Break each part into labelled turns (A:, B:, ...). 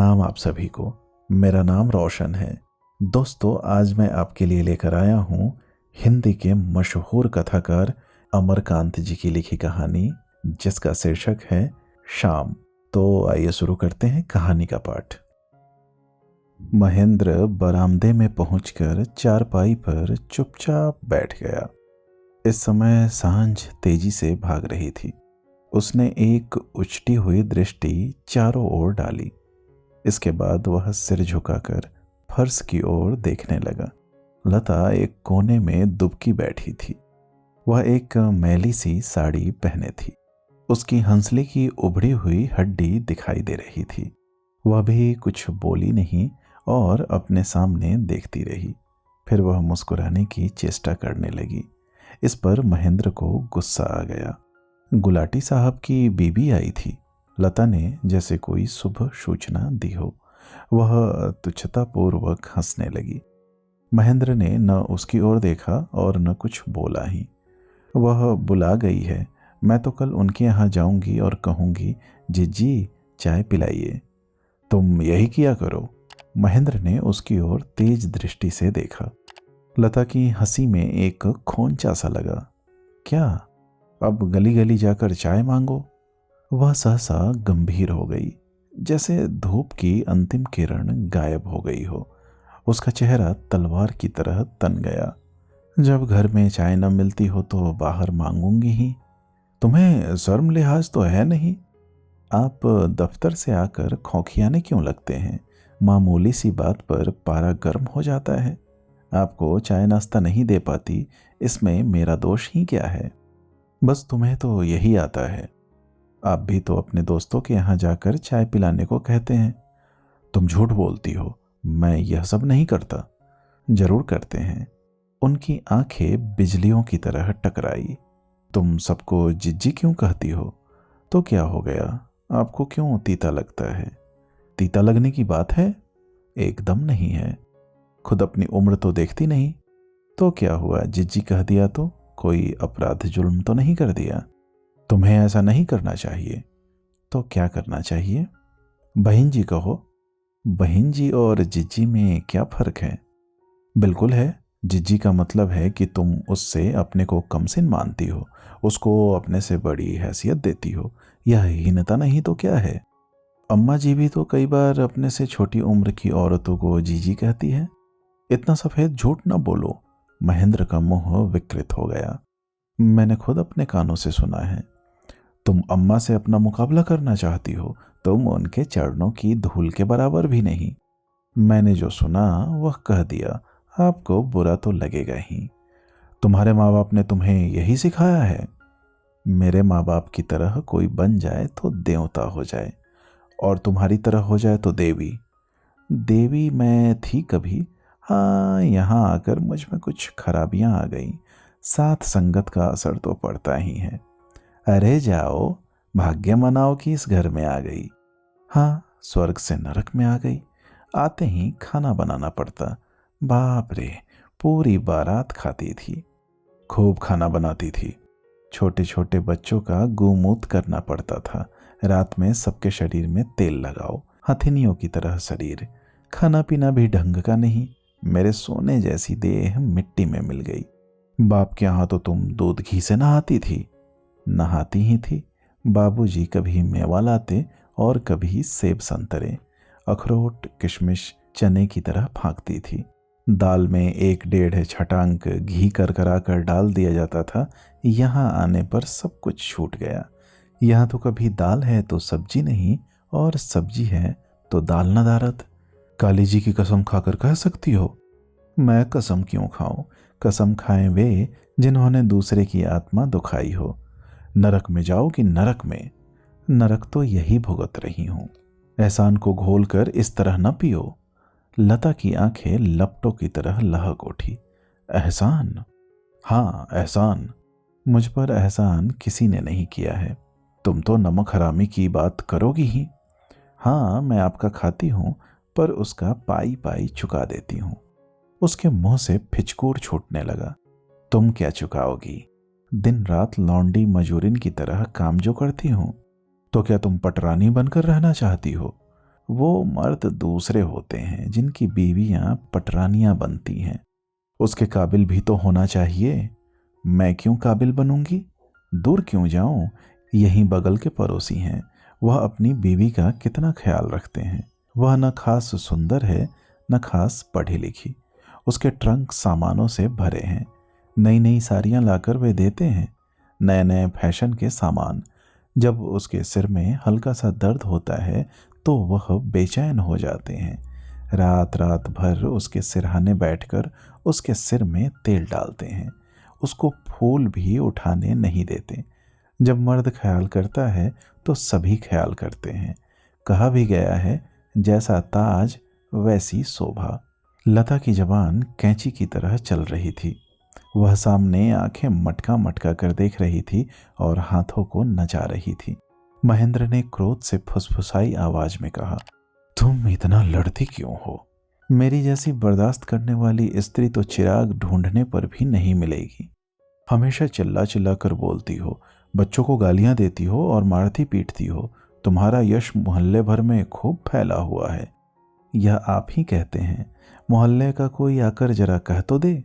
A: प्रणाम आप सभी को। मेरा नाम रोशन है। दोस्तों, आज मैं आपके लिए लेकर आया हूँ हिंदी के मशहूर कथाकार अमरकांत जी की लिखी कहानी, जिसका शीर्षक है शाम। तो आइए शुरू करते हैं कहानी का पाठ। महेंद्र बरामदे में पहुंचकर चारपाई पर चुपचाप बैठ गया। इस समय सांझ तेजी से भाग रही थी। उसने एक उचटी हुई दृष्टि चारों ओर डाली। इसके बाद वह सिर झुकाकर फर्श की ओर देखने लगा। लता एक कोने में दुबकी बैठी थी। वह एक मैली सी साड़ी पहने थी। उसकी हंसली की उभड़ी हुई हड्डी दिखाई दे रही थी। वह भी कुछ बोली नहीं और अपने सामने देखती रही। फिर वह मुस्कुराने की चेष्टा करने लगी। इस पर महेंद्र को गुस्सा आ गया। गुलाटी साहब की बीबी आई थी। लता ने जैसे कोई शुभ सूचना दी हो। वह तुच्छतापूर्वक हंसने लगी। महेंद्र ने न उसकी ओर देखा और न कुछ बोला ही। वह बुला गई है। मैं तो कल उनके यहाँ जाऊंगी और कहूंगी, जीजी चाय पिलाइए। तुम यही किया करो। महेंद्र ने उसकी ओर तेज दृष्टि से देखा। लता की हंसी में एक खोंचा सा लगा। क्या अब गली गली जाकर चाय मांगो? वह सहसा गंभीर हो गई, जैसे धूप की अंतिम किरण गायब हो गई हो। उसका चेहरा तलवार की तरह तन गया। जब घर में चाय न मिलती हो तो बाहर मांगूंगी ही। तुम्हें शर्म लिहाज तो है नहीं? आप दफ्तर से आकर खौखियाने क्यों लगते हैं? मामूली सी बात पर पारा गर्म हो जाता है। आपको चाय नाश्ता नहीं दे पाती, इसमें मेरा दोष ही क्या है? बस तुम्हें तो यही आता है। आप भी तो अपने दोस्तों के यहाँ जाकर चाय पिलाने को कहते हैं। तुम झूठ बोलती हो। मैं यह सब नहीं करता। जरूर करते हैं। उनकी आंखें बिजलियों की तरह टकराई। तुम सबको जिज्जी क्यों कहती हो? तो क्या हो गया? आपको क्यों तीता लगता है? तीता लगने की बात है? एकदम नहीं है। खुद अपनी उम्र तो देखती नहीं। तो क्या हुआ, जिज्जी कह दिया तो? कोई अपराध जुल्म तो नहीं कर दिया? तुम्हें ऐसा नहीं करना चाहिए। तो क्या करना चाहिए? बहन जी कहो। बहन जी और जिज्जी में क्या फर्क है? बिल्कुल है। जिज्जी का मतलब है कि तुम उससे अपने को कमसिन मानती हो, उसको अपने से बड़ी हैसियत देती हो। यह हीनता नहीं तो क्या है? अम्मा जी भी तो कई बार अपने से छोटी उम्र की औरतों को जीजी कहती है। इतना सफेद झूठ न बोलो। महेंद्र का मुंह विकृत हो गया। मैंने खुद अपने कानों से सुना है। तुम अम्मा से अपना मुकाबला करना चाहती हो। तुम उनके चरणों की धूल के बराबर भी नहीं। मैंने जो सुना वह कह दिया। आपको बुरा तो लगेगा ही। तुम्हारे माँ बाप ने तुम्हें यही सिखाया है? मेरे माँ बाप की तरह कोई बन जाए तो देवता हो जाए, और तुम्हारी तरह हो जाए तो देवी। देवी मैं थी कभी। हाँ, यहाँ आकर मुझ में कुछ खराबियां आ गई। साथ संगत का असर तो पड़ता ही है। अरे जाओ, भाग्य मनाओ कि इस घर में आ गई। हाँ, स्वर्ग से नरक में आ गई। आते ही खाना बनाना पड़ता। बाप रे, पूरी बारात खाती थी। खूब खाना बनाती थी। छोटे छोटे बच्चों का गोमूत्र करना पड़ता था। रात में सबके शरीर में तेल लगाओ, हथिनियों की तरह शरीर। खाना पीना भी ढंग का नहीं। मेरे सोने जैसी देह मिट्टी में मिल गई। बाप के यहाँ तो तुम दूध घी से नहाती थी। नहाती ही थी। बाबूजी कभी मेवा लाते और कभी सेब संतरे। अखरोट किशमिश चने की तरह फांकती थी। दाल में 1-1.5 छटांक घी करकरा कर डाल दिया जाता था। यहाँ आने पर सब कुछ छूट गया। यहाँ तो कभी दाल है तो सब्जी नहीं, और सब्जी है तो दाल नदारत। काली जी की कसम खाकर कह सकती हो? मैं कसम क्यों खाऊं? कसम खाएं वे जिन्होंने दूसरे की आत्मा दुखाई हो। नरक में जाओ कि नरक में? नरक तो यही भुगत रही हूं। एहसान को घोल कर इस तरह न पियो। लता की आंखें लपटों की तरह लहक उठी। एहसान? हाँ, एहसान। मुझ पर एहसान किसी ने नहीं किया है। तुम तो नमक हरामी की बात करोगी ही। हाँ, मैं आपका खाती हूँ, पर उसका पाई पाई चुका देती हूँ। उसके मुंह से फिचकूर छूटने लगा। तुम क्या चुकाओगी? दिन रात लौंडी मजूरिन की तरह काम जो करती हूँ। तो क्या तुम पटरानी बनकर रहना चाहती हो? वो मर्द दूसरे होते हैं जिनकी बीवियां पटरानियां बनती हैं। उसके काबिल भी तो होना चाहिए। मैं क्यों काबिल बनूंगी? दूर क्यों जाऊं? यहीं बगल के पड़ोसी हैं। वह अपनी बीवी का कितना ख्याल रखते हैं। वह न खास सुंदर है, न खास पढ़ी लिखी। उसके ट्रंक सामानों से भरे हैं। नई नई साड़ियाँ लाकर वे देते हैं, नए नए फैशन के सामान। जब उसके सिर में हल्का सा दर्द होता है तो वह बेचैन हो जाते हैं। रात रात भर उसके सिरहाने बैठकर उसके सिर में तेल डालते हैं। उसको फूल भी उठाने नहीं देते। जब मर्द ख्याल करता है तो सभी ख्याल करते हैं। कहा भी गया है, जैसा ताज वैसी शोभा। लता की जबान कैंची की तरह चल रही थी। वह सामने आंखें मटका मटका कर देख रही थी और हाथों को नचा रही थी। महेंद्र ने क्रोध से फुसफुसाई आवाज में कहा, तुम इतना लड़ती क्यों हो? मेरी जैसी बर्दाश्त करने वाली स्त्री तो चिराग ढूंढने पर भी नहीं मिलेगी। हमेशा चिल्ला चिल्ला कर बोलती हो, बच्चों को गालियां देती हो और मारती पीटती हो। तुम्हारा यश मोहल्ले भर में खूब फैला हुआ है। यह आप ही कहते हैं? मोहल्ले का कोई आकर जरा कह तो दे।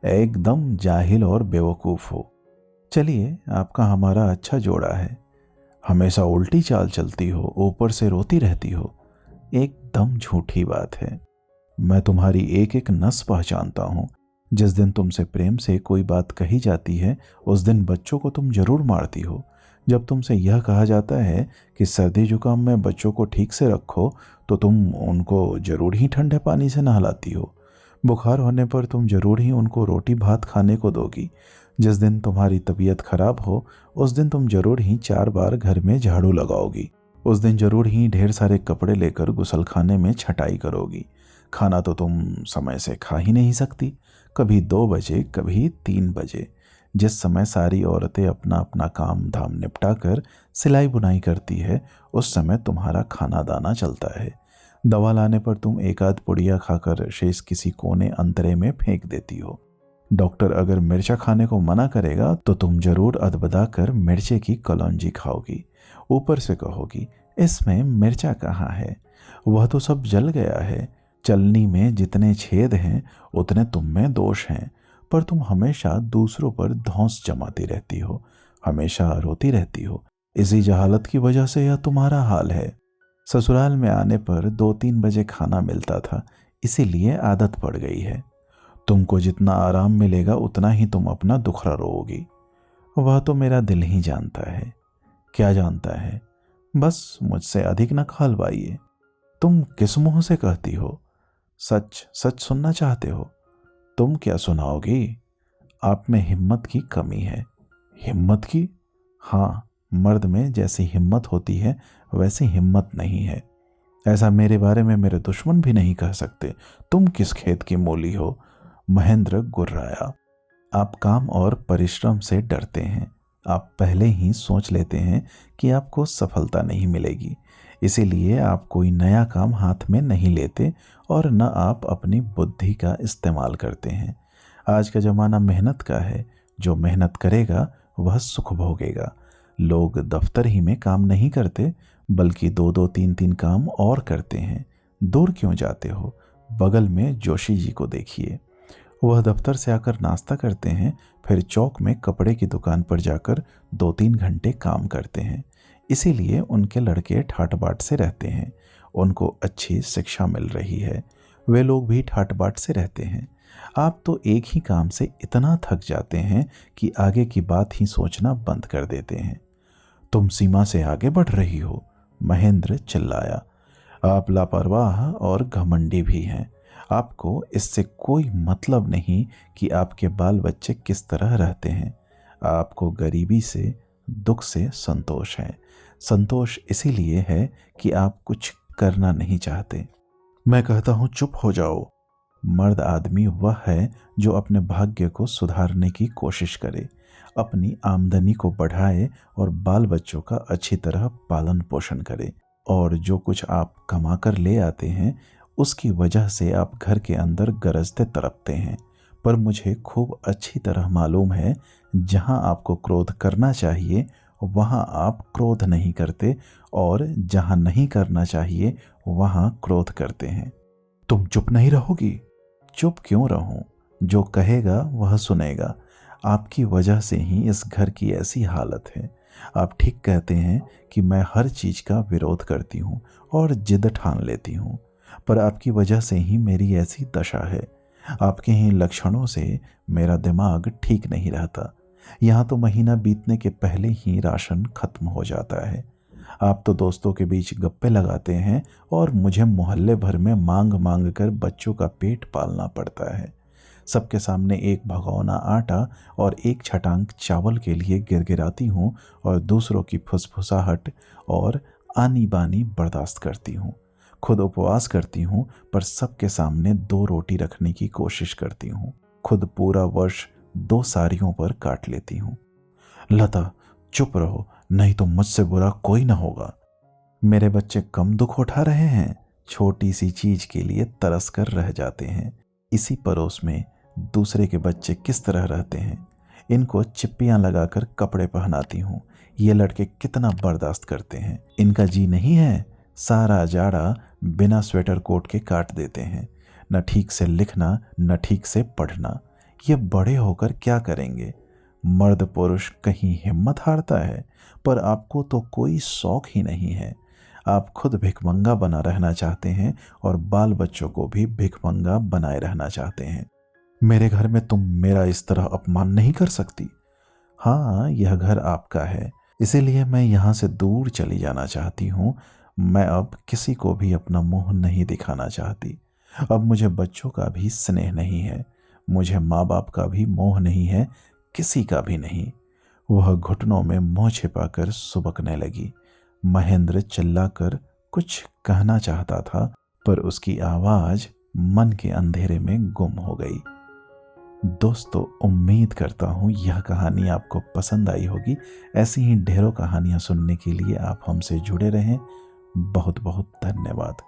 A: एकदम जाहिल और बेवकूफ हो। चलिए, आपका हमारा अच्छा जोड़ा है। हमेशा उल्टी चाल चलती हो, ऊपर से रोती रहती हो। एकदम झूठी बात है। मैं तुम्हारी एक एक नस पहचानता हूँ। जिस दिन तुमसे प्रेम से कोई बात कही जाती है उस दिन बच्चों को तुम जरूर मारती हो। जब तुमसे यह कहा जाता है कि सर्दी जुकाम में बच्चों को ठीक से रखो तो तुम उनको जरूर ही ठंडे पानी से नहलाती हो। बुखार होने पर तुम जरूर ही उनको रोटी भात खाने को दोगी। जिस दिन तुम्हारी तबीयत खराब हो उस दिन तुम जरूर ही 4 बार घर में झाड़ू लगाओगी। उस दिन जरूर ही ढेर सारे कपड़े लेकर गुसलखाने में छटाई करोगी। खाना तो तुम समय से खा ही नहीं सकती। कभी 2 बजे, कभी 3 बजे। जिस समय सारी औरतें अपना अपना काम धाम निपटा कर सिलाई बुनाई करती है उस समय तुम्हारा खाना दाना चलता है। दवा लाने पर तुम एक आध पुड़िया खाकर शेष किसी कोने अंतरे में फेंक देती हो। डॉक्टर अगर मिर्चा खाने को मना करेगा तो तुम जरूर अदबदा कर मिर्चे की कलौंजी खाओगी। ऊपर से कहोगी, इसमें मिर्चा कहाँ है? वह तो सब जल गया है। चलनी में जितने छेद हैं उतने तुम में दोष हैं। पर तुम हमेशा दूसरों पर धौंस जमाती रहती हो, हमेशा रोती रहती हो। इसी जहालत की वजह से यह तुम्हारा हाल है। ससुराल में आने पर 2-3 बजे खाना मिलता था, इसीलिए आदत पड़ गई है। तुमको जितना आराम मिलेगा उतना ही तुम अपना दुखड़ा रोओगी। वह तो मेरा दिल ही जानता है। क्या जानता है? बस मुझसे अधिक न खलवाइए। तुम किस मुंह से कहती हो? सच सच सुनना चाहते हो? तुम क्या सुनाओगी? आप में हिम्मत की कमी है। हिम्मत की? हाँ, मर्द में जैसी हिम्मत होती है वैसी हिम्मत नहीं है। ऐसा मेरे बारे में मेरे दुश्मन भी नहीं कह सकते। तुम किस खेत की मूली हो? महेंद्र गुर्राया। आप काम और परिश्रम से डरते हैं। आप पहले ही सोच लेते हैं कि आपको सफलता नहीं मिलेगी, इसीलिए आप कोई नया काम हाथ में नहीं लेते और न आप अपनी बुद्धि का इस्तेमाल करते हैं। आज का ज़माना मेहनत का है। जो मेहनत करेगा वह सुख भोगेगा। लोग दफ्तर ही में काम नहीं करते बल्कि 2-2, 3-3 काम और करते हैं। दूर क्यों जाते हो? बगल में जोशी जी को देखिए। वह दफ्तर से आकर नाश्ता करते हैं, फिर चौक में कपड़े की दुकान पर जाकर 2-3 घंटे काम करते हैं। इसीलिए उनके लड़के ठाट बाट से रहते हैं। उनको अच्छी शिक्षा मिल रही है। वे लोग भी ठाट बाट से रहते हैं। आप तो एक ही काम से इतना थक जाते हैं कि आगे की बात ही सोचना बंद कर देते हैं। तुम सीमा से आगे बढ़ रही हो, महेंद्र चिल्लाया। आप लापरवाह और घमंडी भी हैं। आपको इससे कोई मतलब नहीं कि आपके बाल बच्चे किस तरह रहते हैं। आपको गरीबी से, दुख से संतोष है। संतोष इसीलिए है कि आप कुछ करना नहीं चाहते। मैं कहता हूँ चुप हो जाओ। मर्द आदमी वह है जो अपने भाग्य को सुधारने की कोशिश करे, अपनी आमदनी को बढ़ाए और बाल बच्चों का अच्छी तरह पालन पोषण करे। और जो कुछ आप कमा कर ले आते हैं उसकी वजह से आप घर के अंदर गरजते तड़पते हैं। पर मुझे खूब अच्छी तरह मालूम है, जहां आपको क्रोध करना चाहिए वहाँ आप क्रोध नहीं करते और जहाँ नहीं करना चाहिए वहाँ क्रोध करते हैं। तुम चुप नहीं रहोगी? चुप क्यों रहूं? जो कहेगा वह सुनेगा। आपकी वजह से ही इस घर की ऐसी हालत है। आप ठीक कहते हैं कि मैं हर चीज का विरोध करती हूँ और जिद ठान लेती हूँ, पर आपकी वजह से ही मेरी ऐसी दशा है। आपके ही लक्षणों से मेरा दिमाग ठीक नहीं रहता। यहाँ तो महीना बीतने के पहले ही राशन खत्म हो जाता है। आप तो दोस्तों के बीच गप्पे लगाते हैं और मुझे मोहल्ले भर में मांग मांग कर बच्चों का पेट पालना पड़ता है। सबके सामने एक भगोना आटा और एक छटांग चावल के लिए गिड़गिड़ाती हूँ और दूसरों की फुसफुसाहट और आनी बानी बर्दाश्त करती हूँ। खुद उपवास करती हूँ, पर सबके सामने 2 रोटी रखने की कोशिश करती हूँ। खुद पूरा वर्ष 2 साड़ियों पर काट लेती हूँ। लता, चुप रहो, नहीं तो मुझसे बुरा कोई ना होगा। मेरे बच्चे कम दुख उठा रहे हैं? छोटी सी चीज के लिए तरस कर रह जाते हैं। इसी पड़ोस में दूसरे के बच्चे किस तरह रहते हैं। इनको चिप्पियां लगाकर कपड़े पहनाती हूँ। ये लड़के कितना बर्दाश्त करते हैं। इनका जी नहीं है, सारा जाड़ा बिना स्वेटर कोट के काट देते हैं। न ठीक से लिखना, न ठीक से पढ़ना। ये बड़े होकर क्या करेंगे? मर्द पुरुष कहीं हिम्मत हारता है, पर आपको तो कोई शौक ही नहीं है। आप खुद भिखमंगा बना रहना चाहते हैं और बाल बच्चों को भी भिखमंगा बनाए रहना चाहते हैं। मेरे घर में तुम मेरा इस तरह अपमान नहीं कर सकती। हाँ, यह घर आपका है, इसीलिए मैं यहाँ से दूर चली जाना चाहती हूँ। मैं अब किसी को भी अपना मुंह नहीं दिखाना चाहती। अब मुझे बच्चों का भी स्नेह नहीं है, मुझे माँ बाप का भी मोह नहीं है, किसी का भी नहीं। वह घुटनों में मुंह छिपाकर सुबकने लगी। महेंद्र चिल्लाकर कुछ कहना चाहता था, पर उसकी आवाज मन के अंधेरे में गुम हो गई। दोस्तों, उम्मीद करता हूँ यह कहानी आपको पसंद आई होगी। ऐसी ही ढेरों कहानियाँ सुनने के लिए आप हमसे जुड़े रहें। बहुत बहुत धन्यवाद।